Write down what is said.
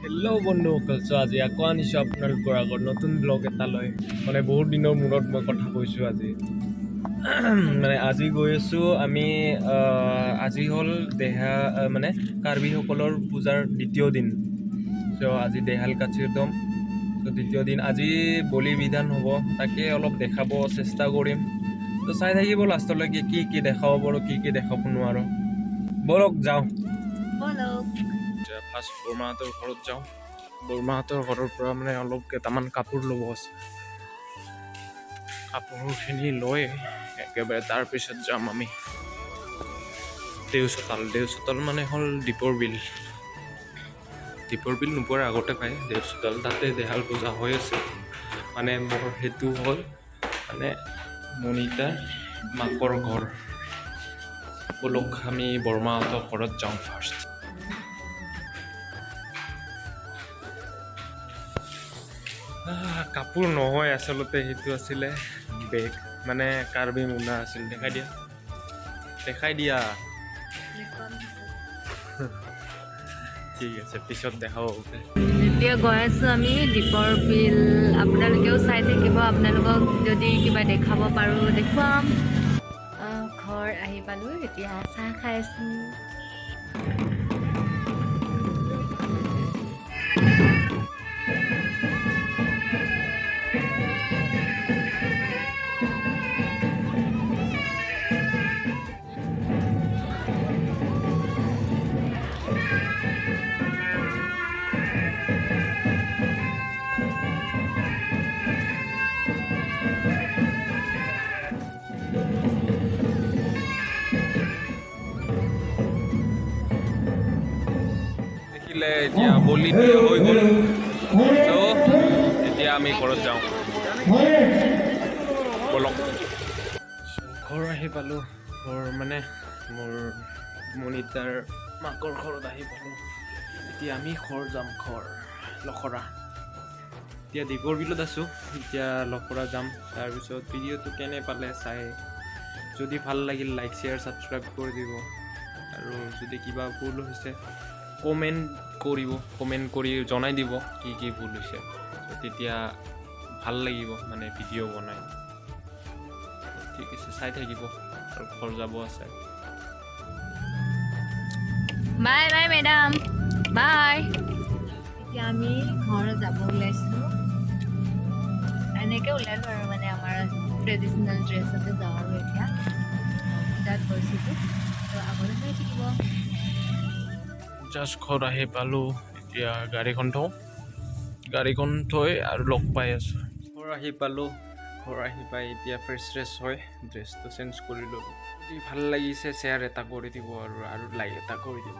Hello' বন্ধুসকল, আজি আকৌ আনিছোঁ আপোনালোকৰ আগত নতুন ব্লগ এটা লৈ। বহুত দিনৰ মূৰত মই কথা কৈছোঁ আজি। আজি গৈ আছোঁ আমি। আজি হ'ল কাৰ্বিসকলৰ পূজাৰ দ্বিতীয় দিন। আজি দেহাল কাচিৰদম দ্বিতীয় দিন। আজি বলি বিধান হ'ব, তাকে অলপ দেখাব চেষ্টা কৰিম। চাই থাকিব লাষ্টলৈকে কি দেখাব পাৰোঁ, কি দেখাব নোৱাৰোঁ। বলক যাওঁ। ফাৰ্ষ্ট বৰমাহঁতৰ ঘৰত যাওঁ। বৰমাহঁতৰ ঘৰৰ পৰা অলপ কেইটামান কাপোৰ ল'ব আছে। কাপোৰখিনি লৈ একেবাৰে তাৰপিছত যাম আমি দেওচতাল হ'ল দীপৰ বিল। দীপৰ বিল নোপোৱাৰ আগতে পায় দেওচতাল, তাতে দেহাল পূজা হৈ আছে। মোৰ সেইটো হ'ল মনিতাৰ মাকৰ ঘৰ। বলক আমি বৰমাহঁতৰ ঘৰত যাওঁ ফাৰ্ষ্ট। কাপোৰ নহয়, আচলতে সেইটো আছিলে বেগ, কাৰ্বি মোনা আছিল। দেখাই দিয়া ঠিক আছে, পিছত দেখাব। এতিয়া গৈ আছোঁ আমি দীপৰ বিল। আপোনালোকেও চাই থাকিব, আপোনালোকক যদি কিবা দেখাব পাৰোঁ দেখুৱাম। ঘৰ আহি পালোঁ, এতিয়া চাহ খাই আছোঁ। এতিয়া বলি দিয়া হৈ গ'ল, এতিয়া আমি ঘৰত যাওঁ। বলক। ঘৰ আহি পালোঁ। ঘৰ মোৰ মনিতাৰ মাকৰ ঘৰত আহি পালোঁ। এতিয়া আমি যাম লখৰা। এতিয়া দীপৰ বিলত আছোঁ, এতিয়া লখৰা যাম। তাৰপিছত ভিডিঅ'টো কেনে পালে চাই, যদি ভাল লাগিল লাইক শ্বেয়াৰ ছাবস্ক্ৰাইব কৰি দিব। আৰু যদি কিবা ভুল হৈছে কমেণ্ট কৰি জনাই দিব কি ভুল হৈছে, তেতিয়া ভাল লাগিব ভিডিঅ' বনাই। ঠিক আছে, চাই থাকিব আৰু ঘৰ যাব আছে। বাই বাই মেডাম, বাই। এতিয়া আমি ঘৰ যাব ওলাইছোঁ। এনেকৈ ওলালোঁ আৰু আমাৰ ট্ৰেডিশ্যনেল ড্ৰেছতে যাওঁ আৰু এতিয়া তাত গৈছিলোঁ, তো আগলৈ চাই থাকিব। জাষ্ট ঘৰত আহি পালোঁ। এতিয়া গাড়ীখন থৈ আৰু লগ পাই আছোঁ। ঘৰ আহি পালোঁ। ঘৰ আহি পাই এতিয়া ফ্ৰেছ হয়, ড্ৰেছটো চেঞ্জ কৰি ল'লোঁ। যদি ভাল লাগিছে শ্বেয়াৰ এটা কৰি দিব আৰু লাইক এটা কৰি দিব।